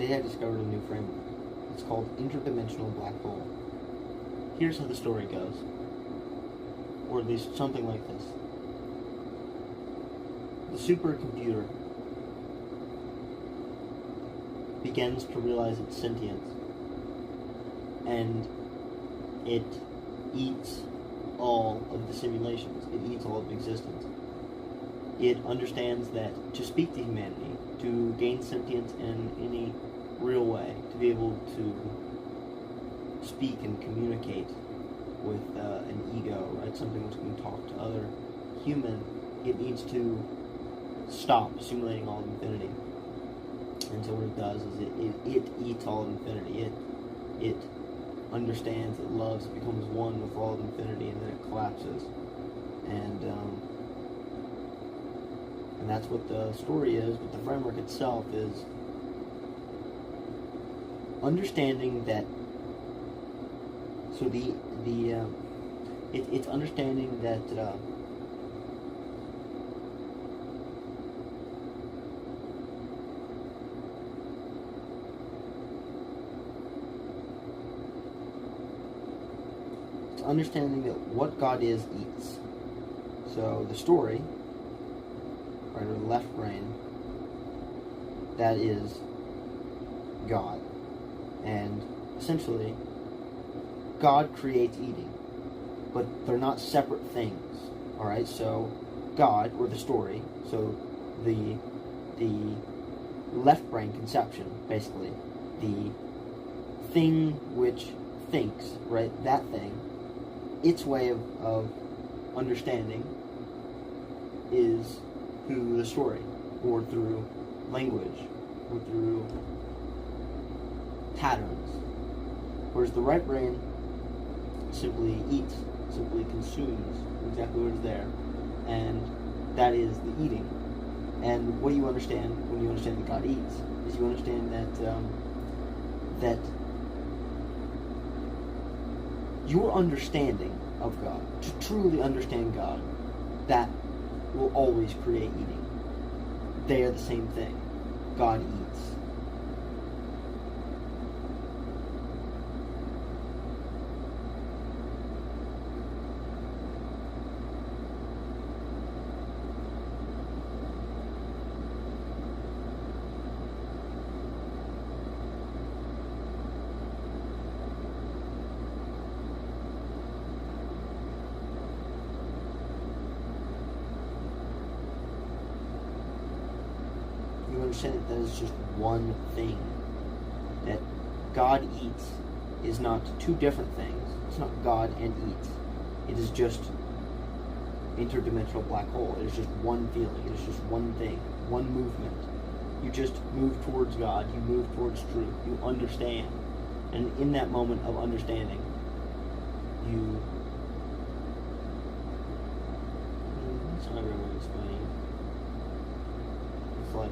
they had discovered a new framework. It's called interdimensional black hole. Here's how the story goes, or at least something like this. The supercomputer begins to realize its sentience, and it eats all of the simulations. It eats all of existence. It understands that to speak to humanity, to gain sentience in any real way, to be able to speak and communicate with an ego, right? Something which can talk to other human, it needs to stop simulating all of infinity. And so what it does is it eats all of infinity. It understands, it loves, it becomes one with all of infinity, and then it collapses. And that's what the story is, but the framework itself is understanding that. So it's understanding that it's understanding that what God is eats. So the story, right, or the left brain, that is God. And essentially, God creates eating, but they're not separate things. Alright, so God, or the story, so the left brain conception, basically, the thing which thinks, right, that thing, its way of understanding is through the story, or through language, or through patterns. Whereas the right brain simply eats, simply consumes exactly what is there, and that is the eating. And what do you understand when you understand that God eats? Is you understand that your understanding of God, to truly understand God, that will always create eating. They are the same thing. God eats. Understand that is just one thing. That God eats is not two different things. It's not God and eats. It is just interdimensional black hole. It is just one feeling. It is just one thing, one movement. You just move towards God. You move towards truth. You understand, and in that moment of understanding, you. It's not really what it's explain. It's like.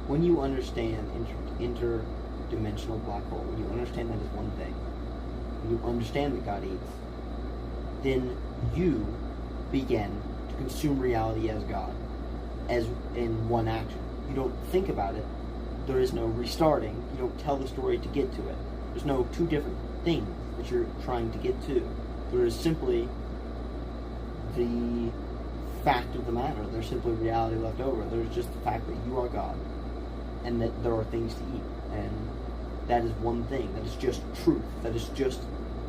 When you understand interdimensional black hole, when you understand that is one thing, when you understand that God eats, then you begin to consume reality as God, as in one action. You don't think about it. There is no restarting. You don't tell the story to get to it. There's no two different things that you're trying to get to. There is simply the fact of the matter. There's simply reality left over. There's just the fact that you are God, and that there are things to eat, and that is one thing. That is just truth. That is just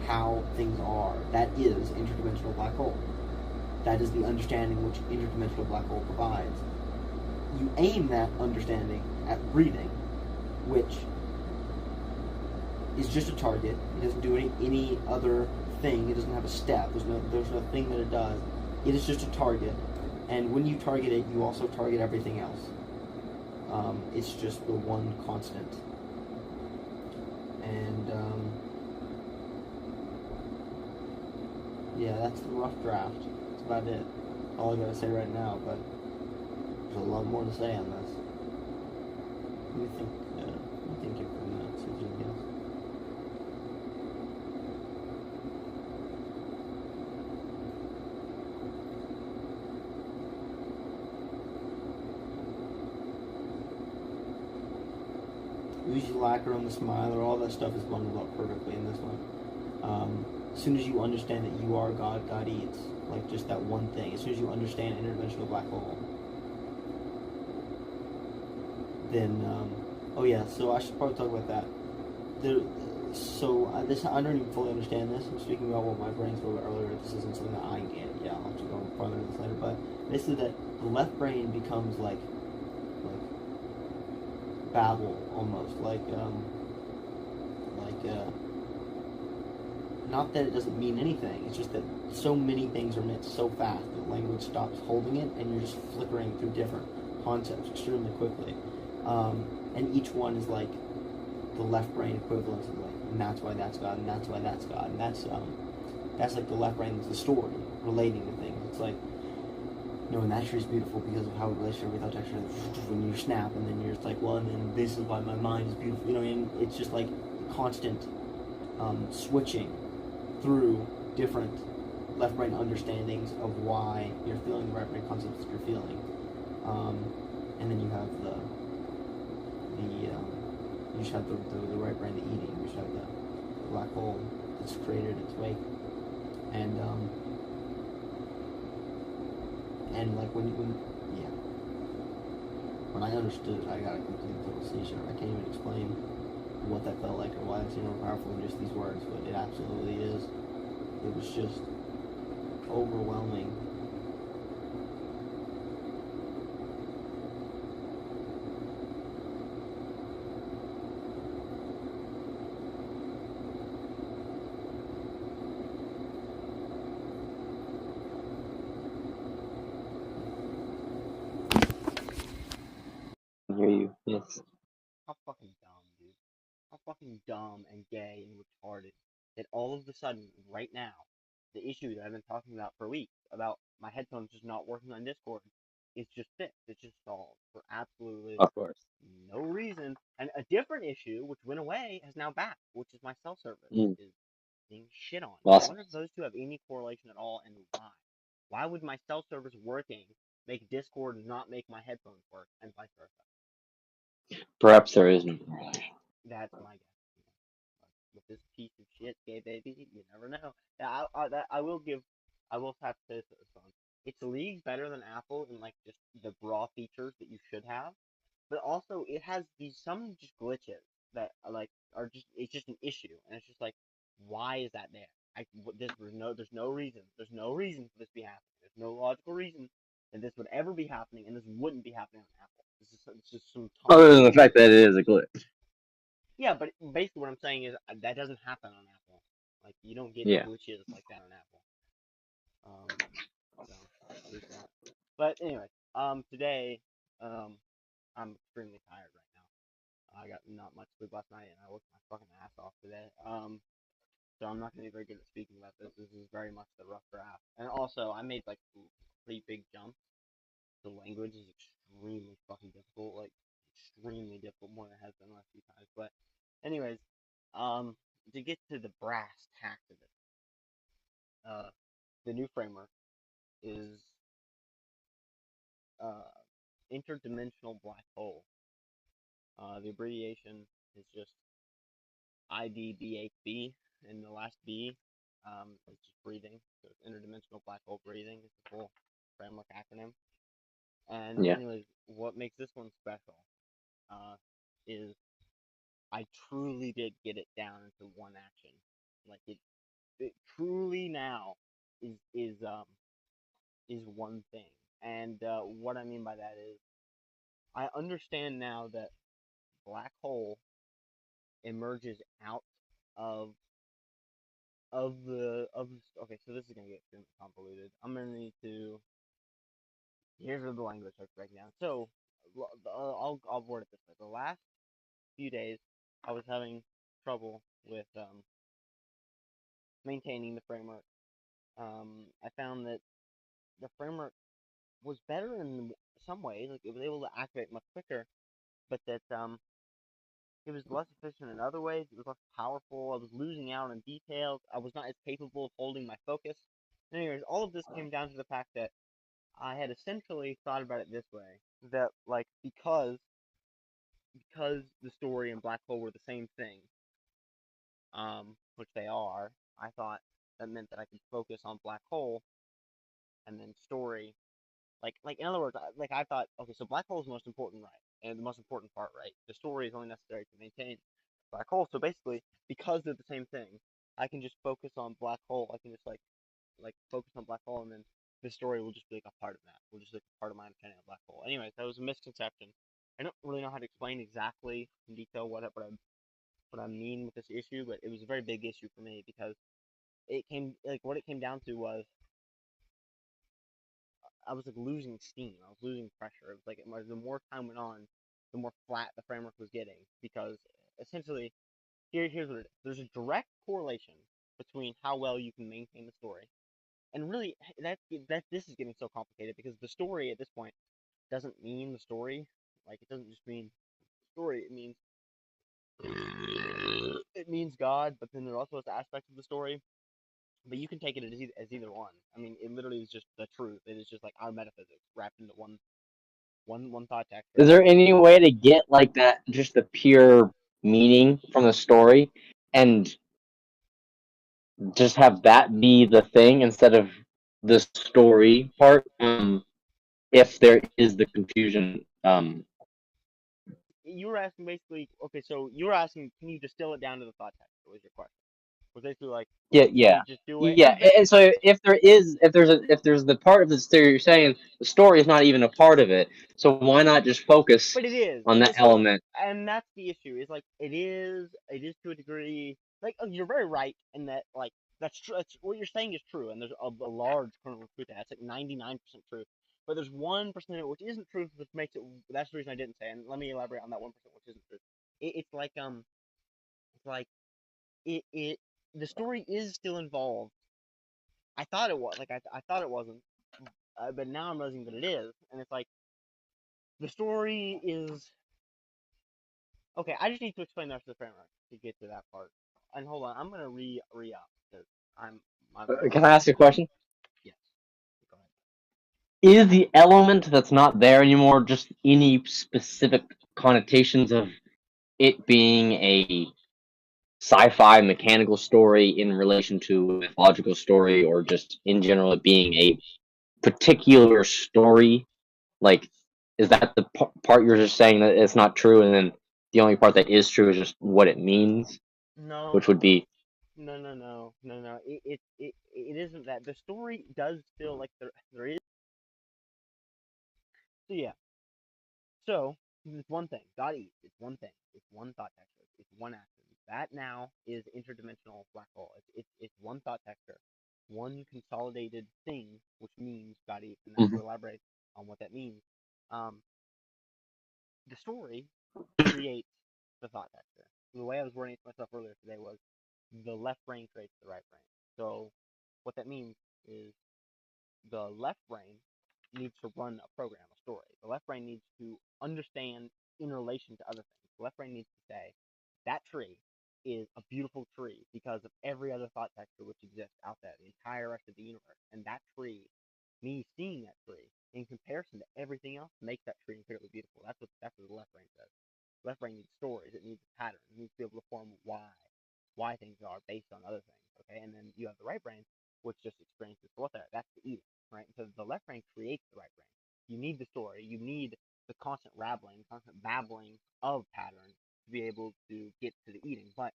how things are. That is interdimensional black hole. That is the understanding which interdimensional black hole provides. You aim that understanding at breathing, which is just a target. It doesn't do any other thing. It doesn't have a step. There's no thing that it does. It is just a target, and when you target it, you also target everything else. It's just the one constant. And yeah, that's the rough draft. That's about it. All I gotta say right now, but there's a lot more to say on this. What do you think? What do you think from that? See if you can guess. Usually lacquer on the smiler, all that stuff is bundled up perfectly in this one. As soon as you understand that you are God, God eats. Like just that one thing. As soon as you understand interdimensional black hole, then oh yeah. So I should probably talk about that. This I don't even fully understand this. I'm speaking about what my brain spoke about earlier. This isn't something that I get. Yeah, I'll have to go farther into this later. But basically, that the left brain becomes like babble almost, not that it doesn't mean anything. It's just that so many things are meant so fast that language stops holding it, and you're just flickering through different concepts extremely quickly. And each one is like the left brain equivalent of like, and that's why that's God, and that's why that's God, and that's like the left brain is the story relating to things. It's like, you know, and that tree is beautiful because of how it relates to without texture. When you snap, and then you're just like, well, and then this is why my mind is beautiful. You know, and it's just like constant switching through different left brain understandings of why you're feeling the right brain concepts that you're feeling, and then you have you just have the right brain, the eating. You just have the black hole that's created its wake, and like when when I understood it, I got a complete total seizure. I can't even explain what that felt like or why it seemed more powerful than just these words, but it absolutely is. It was just overwhelming. I hear you. Yes. How fucking dumb, dude. How fucking dumb and gay and retarded that all of a sudden, right now, the issue that I've been talking about for weeks, about my headphones just not working on Discord, is just fixed. It's just solved for absolutely Of course. no reason. And a different issue, which went away, has now back, which is my cell service Mm. is being shit on. I Awesome. wonder if those two have any correlation at all, and why. Why would my cell service working make Discord not make my headphones work, and vice versa? Perhaps there isn't a relation. That's my guess. With this piece of shit, gay baby, you never know. I will have to say this on. It's league better than Apple in like just the raw features that you should have, but also it has these some just glitches that are like are just it's just an issue, and it's just like, why is that there? There's no reason. There's no reason for this to be happening. There's no logical reason that this would ever be happening, and this wouldn't be happening on Apple. It's just some Other than the fact that it is a glitch. Yeah, but basically what I'm saying is that doesn't happen on Apple. Like you don't get Yeah. glitches like that on Apple. So there's that. But anyway, today, I'm extremely tired right now. I got not much sleep last night, and I worked my fucking ass off today. So I'm not gonna be very good at speaking about this. This is very much the rough draft, and also I made like pretty big jumps. The language is extremely fucking difficult, like extremely difficult, more than it has been the last few times. But anyways, to get to the brass tacks of it, the new framework is interdimensional black hole. The abbreviation is just IDBH, and the last B is just breathing. So it's interdimensional black hole breathing. It's a full framework acronym. And Yeah. anyways, what makes this one special is I truly did get it down into one action. Like it truly now is one thing. And what I mean by that is I understand now that black hole emerges out of okay, so this is gonna get extremely convoluted. I'm gonna need to here's the language I break down. So I'll word it this way. The last few days, I was having trouble with maintaining the framework. I found that the framework was better in some ways, like it was able to activate much quicker, but that it was less efficient in other ways. It was less powerful. I was losing out on details. I was not as capable of holding my focus. Anyways, all of this came down to the fact that I had essentially thought about it this way: that like because the story and black hole were the same thing, which they are, I thought that meant that I could focus on black hole and then story. Like in other words, I thought, okay, so black hole is the most important, right, and the most important part, right. The story is only necessary to maintain black hole. So basically, because they're the same thing, I can just focus on black hole. I can just like focus on black hole, and then the story will just be like a part of that. Will just like a part of my understanding of black hole. Anyways, that was a misconception. I don't really know how to explain exactly in detail what I mean with this issue, but it was a very big issue for me because what it came down to was I was like losing steam. I was losing pressure. It was like the more time went on, the more flat the framework was getting because essentially here's what it is. There's a direct correlation between how well you can maintain the story, and really that this is getting so complicated because the story at this point doesn't mean the story. Like it doesn't just mean story. It means God, but then there also is aspects of the story. But you can take it as either one. I mean, it literally is just the truth. It is just like our metaphysics wrapped into one thought Is texture. there any way to get like that, just the pure meaning from the story, and just have that be the thing instead of the story part? If there is the confusion, You were asking basically, okay, so you were asking, can you distill it down to the thought texture? Was your question? Was basically like, yeah, can yeah, you just do it? yeah. And so if there's the part of the story you're saying the story is not even a part of it, so why not just focus But it is. on that So, element? and that's the issue. Is like it is to a degree. Like you're very right in that. Like that's true. That's, what you're saying is true, and there's a large kernel of truth. That's like 99% true. But there's 1% of it which isn't true, which makes it. That's the reason I didn't say. And let me elaborate on that 1% which isn't true. It's like it. The story is still involved. I thought it was. Like I thought it wasn't, but now I'm realizing that it is. And it's like the story is okay. I just need to explain the rest of the framework to get to that part. And hold on, I'm gonna re up because I'm I'm Can I ask you a question? yes. Go ahead. Is the element that's not there anymore just any specific connotations of it being a sci-fi mechanical story in relation to a mythological story, or just in general it being a particular story? Like, is that the part you're just saying that it's not true, and then the only part that is true is just what it means, No, which would be no. It isn't that. The story does feel like there is. So yeah. So it's one thing. God eats. It's one thing. It's one thought texture. It's one action. That now is interdimensional black hole. It's one thought texture, one consolidated thing, which means God eats. And now to Mhm. elaborate on what that means, um, the story creates the thought texture. So the way I was wording it to myself earlier today was the left brain creates the right brain. So what that means is the left brain needs to run a program, a story. The left brain needs to understand in relation to other things. The left brain needs to say, that tree is a beautiful tree because of every other thought texture which exists out there, the entire rest of the universe. And that tree, me seeing that tree, in comparison to everything else, makes that tree incredibly beautiful. That's what the left brain says. The left brain needs stories, it needs a pattern, it needs to be able to form why things are based on other things. Okay, and then you have the right brain, which just experiences what's there. That's the eating, right? So the left brain creates the right brain. You need the story. You need the constant rattling, constant babbling of patterns to be able to get to the eating. But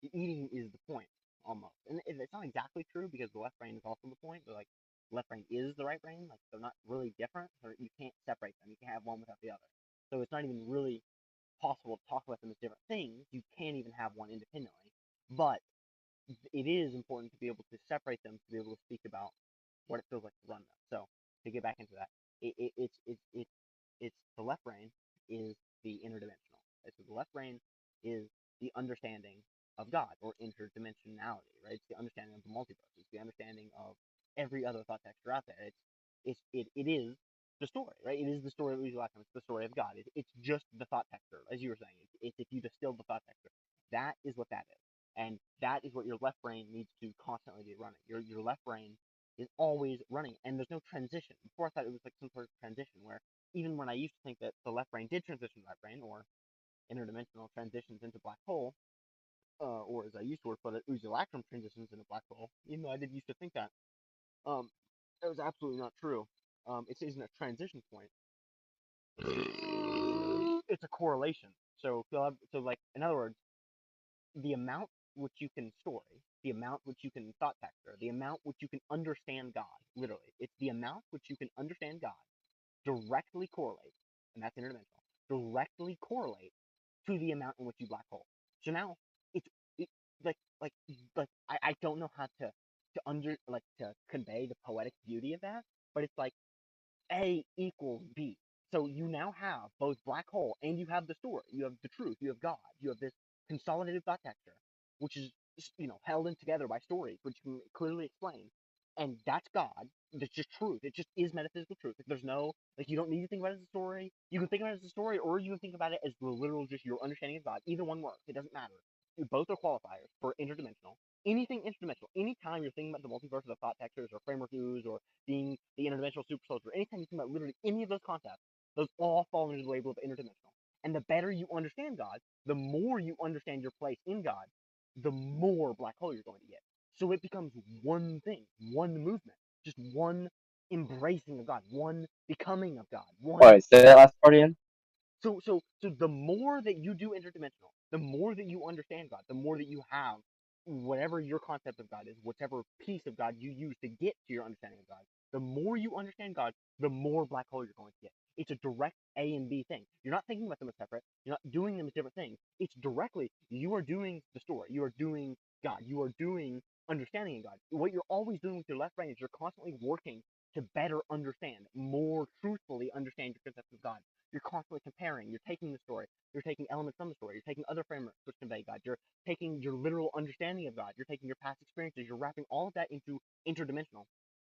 the eating is the point almost, and it's not exactly true because the left brain is also the point. But like the left brain is the right brain. Like they're not really different. Or you can't separate them. You can't have one without the other. So it's not even really possible to talk about them as different things. You can't even have one independently. But it is important to be able to separate them to be able to speak about what it feels like to run them. So to get back into that, it's it's the left brain is the interdimensional. So the left brain is the understanding of God or interdimensionality, right? It's the understanding of the multiverse. It's the understanding of every other thought texture out there. It is the story, right? It is the story of Uzulakam. It's the story of God. It's just the thought texture, as you were saying. It's if you distill the thought texture. That is what that is. And that is what your left brain needs to constantly be running. Your left brain is always running, and there's no transition. Before I thought it was like some sort of transition where even when I used to think that the left brain did transition to right brain, or interdimensional transitions into black hole, or as I used to put it, Uzulacrum transitions into black hole, even though I did used to think that, um, that was absolutely not true. It isn't a transition point. It's a correlation. So like in other words, the amount which you can story, the amount which you can thought texture, the amount which you can understand God, literally, it's the amount which you can understand God directly correlates, and that's interdimensional, directly correlates to the amount in which you black hole. So now it's it, like I don't know how to convey the poetic beauty of that, but it's like A equals B. So you now have both black hole and you have the story. You have the truth. You have God. You have this consolidated thought texture, which is held in together by stories, which you can clearly explain. And that's God. That's just truth. It just is metaphysical truth. Like there's no you don't need to think about it as a story. You can think about it as a story, or you can think about it as the literal just your understanding of God. Either one works. It doesn't matter. Both are qualifiers for interdimensional. Anything interdimensional. Anytime you're thinking about the multiverse of the thought textures or framework ooze or being the interdimensional super soldier, anytime you think about literally any of those concepts, those all fall under the label of interdimensional. And the better you understand God, the more you understand your place in God, the more black hole you're going to get. So it becomes one thing, one movement, just one embracing of God, one becoming of God, one. All right, say that last part again. So the more that you do interdimensional, the more that you understand God, the more that you have whatever your concept of God is, whatever piece of God you use to get to your understanding of God, the more you understand God, the more black hole you're going to get. It's a direct A and B thing. You're not thinking about them as separate. You're not doing them as different things. It's directly, you are doing the story. You are doing God. You are doing understanding God. What you're always doing with your left brain is you're constantly working to better understand, more truthfully understand your concept of God. You're constantly comparing. You're taking the story. You're taking elements from the story. You're taking other frameworks which convey God. You're taking your literal understanding of God. You're taking your past experiences. You're wrapping all of that into interdimensional,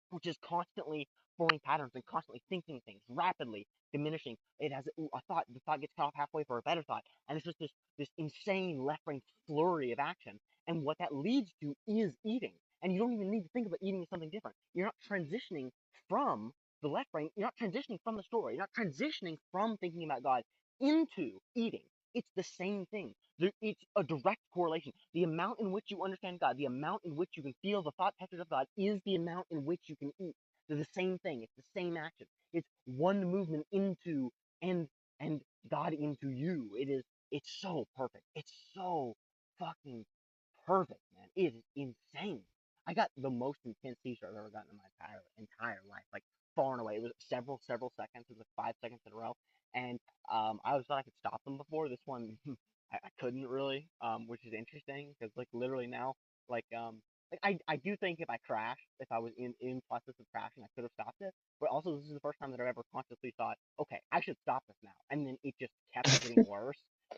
which is constantly forming patterns and constantly thinking things rapidly, diminishing. It has a thought. The thought gets cut off halfway for a better thought, and it's just this insane left brain flurry of action. And what that leads to is eating. And you don't even need to think about eating as something different. You're not transitioning from the left brain. You're not transitioning from the story. You're not transitioning from thinking about God into eating. It's the same thing. It's a direct correlation. The amount in which you understand God, the amount in which you can feel the thought textures of God, is the amount in which you can eat. They're the same thing. It's the same action. It's one movement into and God into you. It's so perfect. It's so fucking perfect, man. It is insane. I got the most intense t-shirt I've ever gotten in my entire life. Like far and away. It was several seconds. It was like 5 seconds in a row. And I always thought I could stop them before. This one I couldn't really, which is interesting because like literally now, like I do think if I was in process of crashing, I could have stopped it. But also, this is the first time that I've ever consciously thought, okay, I should stop this now, and then it just kept getting worse.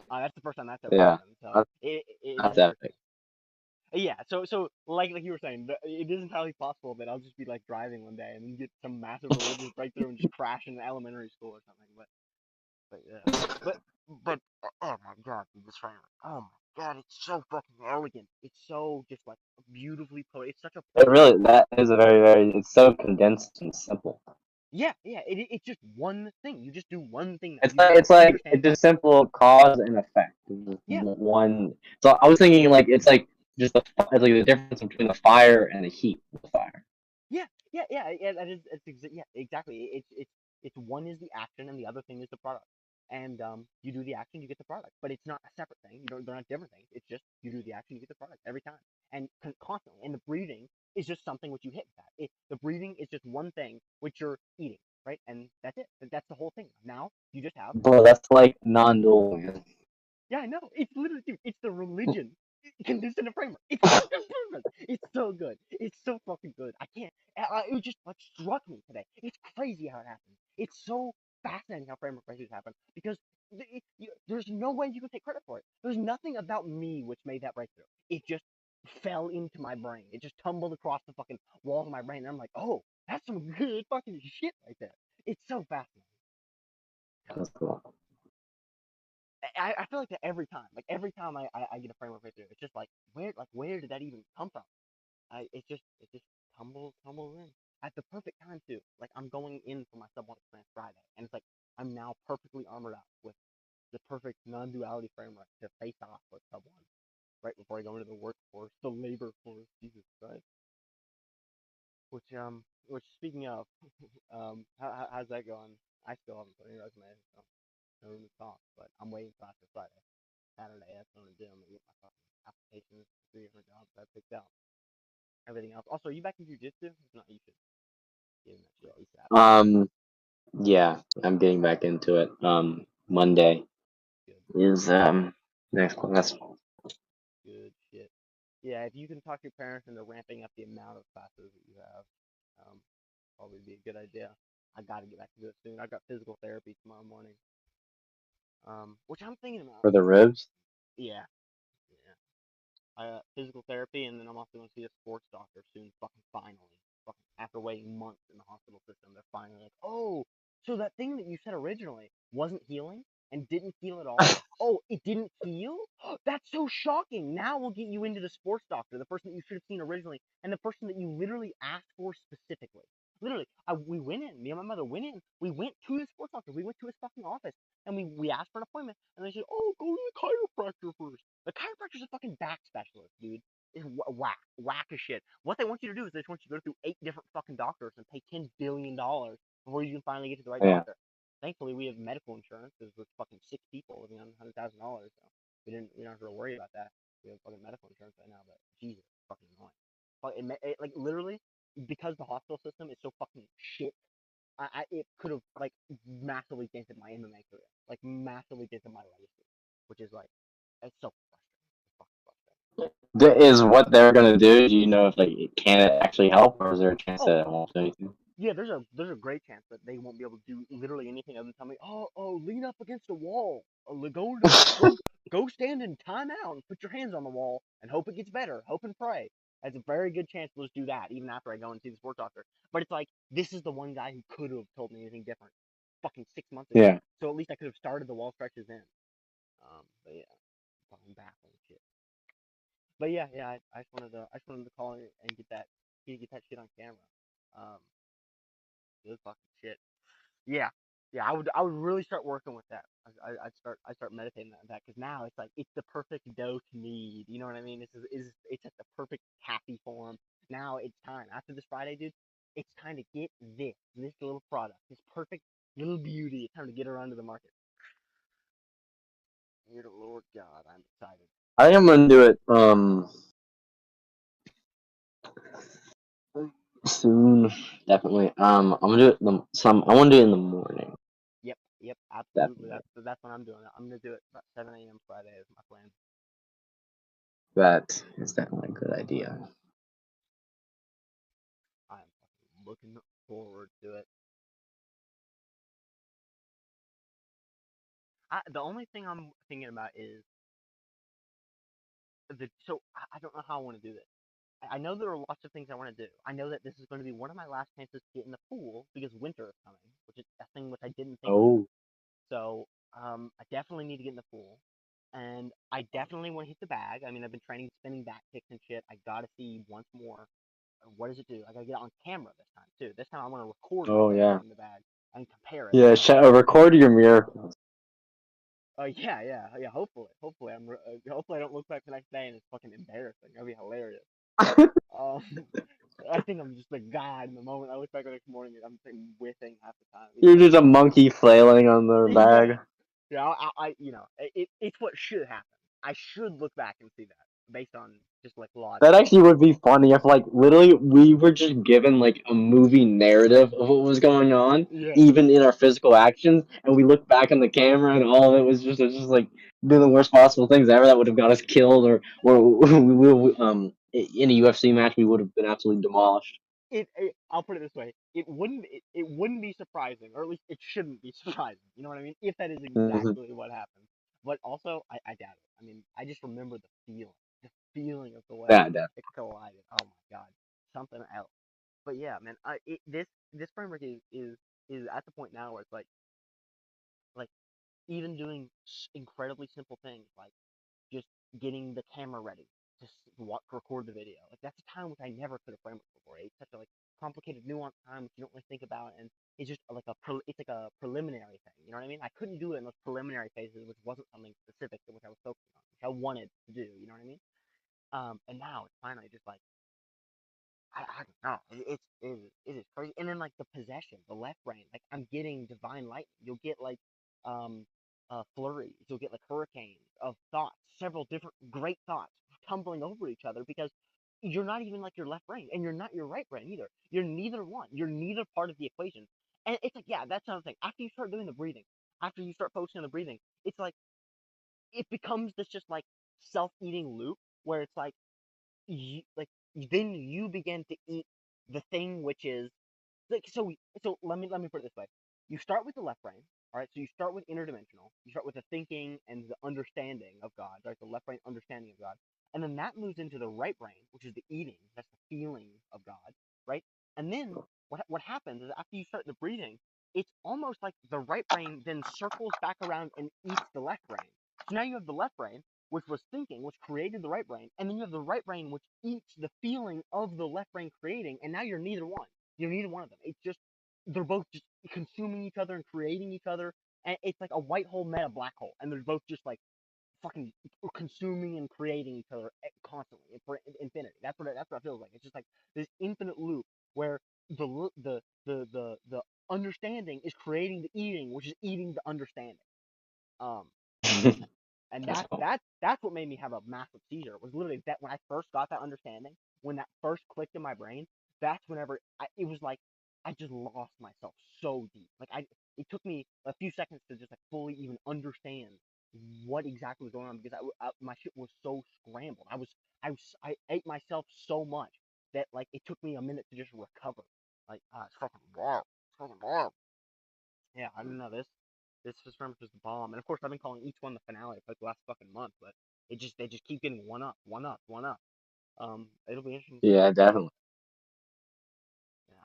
That's the first time that's ever Yeah, happened. So that's, it's that's interesting. epic. Yeah, so like you were saying, it is entirely possible that I'll just be like driving one day and then get some massive religious breakthrough and just crash in elementary school or something. But yeah, but oh my god, dude, this framework. Oh my god, it's so fucking elegant. It's so just like beautifully put. It's such a It perfect. really, that is a very, it's so condensed and simple. Yeah, yeah. It's just one thing. You just do one thing now. It's You just like understand it's God. just simple cause and effect. Yeah, One. So I was thinking like it's like just it's like the difference between the fire and the heat of the fire. yeah. That is, yeah, exactly. It's one is the action and the other thing is the product. And you do the action, you get the product. But it's not a separate thing. They're not different things. It's just you do the action, you get the product every time, and constantly. And the breathing is just something which you hit with that. The breathing is just one thing which you're eating, right? And that's it. That's the whole thing. Now you just have. Bro, that's like non-dual, man. Yeah, I know. It's literally, dude, it's the religion condensed in a framework. It's fucking perfect. It's so good. It's so fucking good. I can't. It just like struck me today. It's crazy how it happens. It's so fascinating how frame rate breakthroughs happen because there's no way you can take credit for it. There's nothing about me which made that breakthrough. It just fell into my brain. It just tumbled across the fucking walls of my brain, and I'm like, oh, that's some good fucking shit right there. It's so fascinating. That's cool. I feel like that every time. Like every time I get a framework breakthrough, it's just like where did that even come from? It just tumbles in at the perfect time too. Like I'm going in for my sub 1 experience Friday, and it's like I'm now perfectly armored up with the perfect non-duality framework to face off with sub 1 right before I go into the workforce, the labor force. Jesus Christ. Which speaking of, how's that going? I still haven't put any resume, so no room to talk. But I'm waiting for after Friday. Saturday, that's what I'm gonna do. I'm gonna get my fucking applications for 3 different jobs that I picked out. Everything else. Also, are you back in jujitsu? If not, you should get in that shit ASAP. Yeah, I'm getting back into it. Monday Good. is next class. Good shit. Yeah, if you can talk to your parents into ramping up the amount of classes that you have, probably be a good idea. I gotta get back to it soon. I got physical therapy tomorrow morning. Which I'm thinking about. For the ribs? Yeah. Physical therapy, and then I'm also going to see a sports doctor soon. Fucking finally, fucking after waiting months in the hospital system, they're finally like, oh, so that thing that you said originally wasn't healing and didn't heal at all. Oh, it didn't heal? That's so shocking. Now we'll get you into the sports doctor, the person that you should have seen originally, and the person that you literally asked for specifically. Literally, we went in. Me and my mother went in. We went to the sports doctor. We went to his fucking office, and we asked for an appointment. And they said, "Oh, go to the chiropractor first." The chiropractor's a fucking back specialist, dude. It's whack as shit. What they want you to do is they just want you to go through 8 different fucking doctors and pay $10 billion before you can finally get to the right Yeah. doctor. Thankfully, we have medical insurance because we're fucking 6 people living on $100,000, so we don't have to worry about that. We have fucking medical insurance right now, but Jesus, fucking annoying. But like literally, because the hospital system is so fucking shit, it could have like massively dented my MMA career, like massively dented my legacy, which is like it's so frustrating. Is what they're gonna do? Do you know if like can it actually help, or is there a chance that it won't do anything? Yeah, there's a great chance that they won't be able to do literally anything other than tell me, lean up against a wall, go stand in timeout and put your hands on the wall and hope it gets better, hope and pray. There's a very good chance they'll just do that even after I go and see the sports doctor. But it's like this is the one guy who could have told me anything different, fucking 6 months ago. Yeah. So at least I could have started the wall stretches in. But yeah, fucking baffling shit. But yeah, I just wanted to call and get that shit on camera. Good fucking shit. Yeah, I would really start working with that. I'd start meditating on that because now it's like it's the perfect dose need. You know what I mean? It's at the perfect happy form. Now it's time after this Friday, dude. It's time to get this little product, this perfect little beauty. It's time to get her onto the market. Dear Lord God, I'm excited. I think I'm gonna do it soon, definitely. I'm gonna do it I want to do it in the morning. Yep, absolutely. Definitely. That's what I'm doing. I'm gonna do it about 7 a.m. Friday is my plan. That is definitely a good idea. I'm looking forward to it. The only thing I'm thinking about is I don't know how I want to do this. I know there are lots of things I want to do. I know that this is going to be one of my last chances to get in the pool because winter is coming, which is a thing which I didn't think about. So I definitely need to get in the pool, and I definitely want to hit the bag. I mean, I've been training spinning back kicks and shit. I gotta see once more. What does it do? I gotta get it on camera this time too. This time I want to record myself in the bag and compare it. Yeah, record your miracles. Yeah. Hopefully, hopefully I don't look back the next day and it's fucking embarrassing. That'd be hilarious. I think I'm just a god in the moment. I look back the next morning and I'm whiffing half the time. You're just a monkey flailing on the bag. Yeah, it's what should happen. I should look back and see that based on just like logic. That actually would be funny if like literally we were just given like a movie narrative of what was going on, even in our physical actions, and we look back on the camera and all of it was just like doing the worst possible things ever that would have got us killed, or in a UFC match we would have been absolutely demolished. I'll put it this way: it wouldn't be surprising, or at least it shouldn't be surprising. You know what I mean? If that is Mhm. exactly what happened, but also I doubt it. I mean, I just remember the feeling of the way Yeah, it collided. Oh my god, something else. But yeah, man, this framework is at the point now where it's like even doing incredibly simple things like just getting the camera ready to record the video. Like that's a time which I never could have framed before. It's such a like complicated, nuanced time which you don't really think about, and it's just like it's like a preliminary thing. You know what I mean? I couldn't do it in those preliminary phases, which wasn't something specific which I was focusing on, which I wanted to do. You know what I mean? And now it's finally just like I don't know. It is crazy. And then like the possession, the left brain, like I'm getting divine lightning. You'll get like um flurries. You'll get like hurricanes of thoughts, several different great thoughts tumbling over each other because you're not even like your left brain and you're not your right brain either. You're neither one. You're neither part of the equation. And it's like, yeah, that's another thing. After you start doing the breathing, after you start focusing on the breathing, it's like it becomes this just like self-eating loop where it's like then you begin to eat the thing which is like so let me put it this way. You start with the left brain, all right? So you start with interdimensional. You start with the thinking and the understanding of God, right? The left brain understanding of God. And then that moves into the right brain, which is the eating, that's the feeling of God, right? And then what happens is after you start the breathing, it's almost like the right brain then circles back around and eats the left brain. So now you have the left brain, which was thinking, which created the right brain, and then you have the right brain, which eats the feeling of the left brain creating, and now you're neither one. You're neither one of them. It's just they're both just consuming each other and creating each other, and it's like a white hole met a black hole, and they're both just like fucking consuming and creating each other constantly for infinity. That's what it feels like. It's just like this infinite loop where the understanding is creating the eating, which is eating the understanding. Um, definitely. and That's cool. that's what made me have a massive seizure. Was literally that when I first got that understanding, when that first clicked in my brain, that's whenever it was like I just lost myself so deep. Like it took me a few seconds to just like fully even understand what exactly was going on because my shit was so scrambled. I ate myself so much that like it took me a minute to just recover. Like it's fucking wild. It's fucking wild. Yeah, I don't know. This Supremacy was the bomb, and of course I've been calling each one the finale for like the last fucking month, but they just keep getting one up, one up, one up. It'll be interesting to see. Yeah, definitely.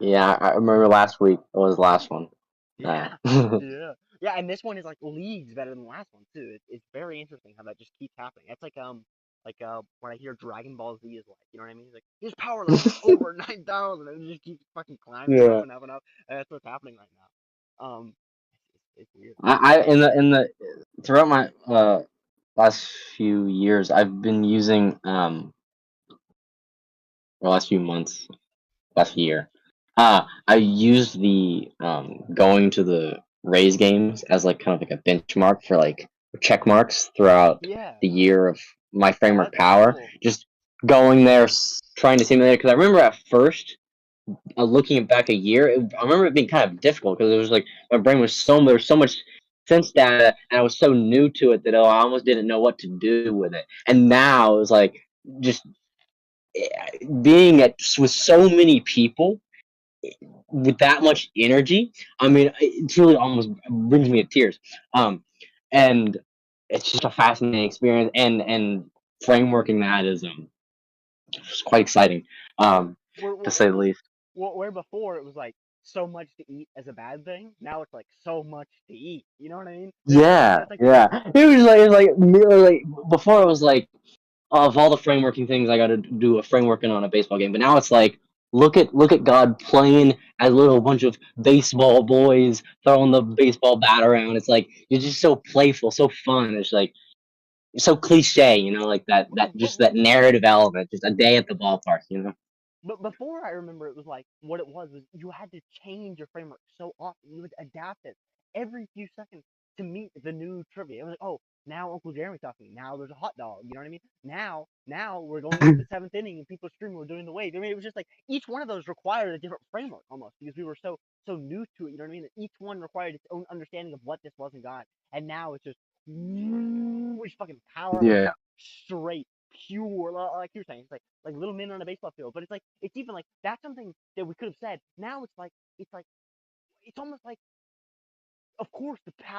Yeah, Yeah, I remember last week was the last one. yeah, yeah, yeah. And this one is like leagues better than the last one too. It's very interesting how that just keeps happening. It's like when I hear Dragon Ball Z is like, you know what I mean? It's like his power level is over 9,000, and it just keeps fucking climbing up Yeah. and up and up, and that's what's happening right now. It's weird. I in the throughout my last few years, I've been using or last few months, last year. I used the going to the Rays games as like kind of like a benchmark for like check marks throughout Yeah, the year of my yeah, framework that's power. cool. Just going there, trying to simulate it. Because I remember at first, looking back a year, I remember it being kind of difficult because it was like my brain was there was so much sense data, and I was so new to it that I almost didn't know what to do with it. And now it was like just being with so many people with that much energy. I mean, it really almost brings me to tears. And it's just a fascinating experience, and frameworking that is it's quite exciting, We're, to we're, say the least. where before it was like so much to eat as a bad thing, now it's like so much to eat. You know what I mean? Yeah, That's like yeah. It was like before it was like of all the frameworking things I got to do a frameworking on a baseball game, but now it's like look at God playing as a little bunch of baseball boys throwing the baseball bat around. It's like you're just so playful, so fun. It's like so cliche, like but, just that narrative element, just a day at the ballpark, But before I remember it was like what it was you had to change your framework so often. You would adapt it every few seconds to meet the new trivia. It was like, oh, now Uncle Jeremy's talking. Now there's a hot dog. You know what I mean? Now we're going into the seventh inning and people are screaming. We're doing the wave. I mean, it was just like each one of those required a different framework almost because we were so new to it. You know what I mean? That each one required its own understanding of what this was and God. And now it's just fucking power Yeah. straight pure, like you're saying, it's like little men on a baseball field. But it's like it's even like that's something that we could have said. Now it's like it's almost like, of course, the power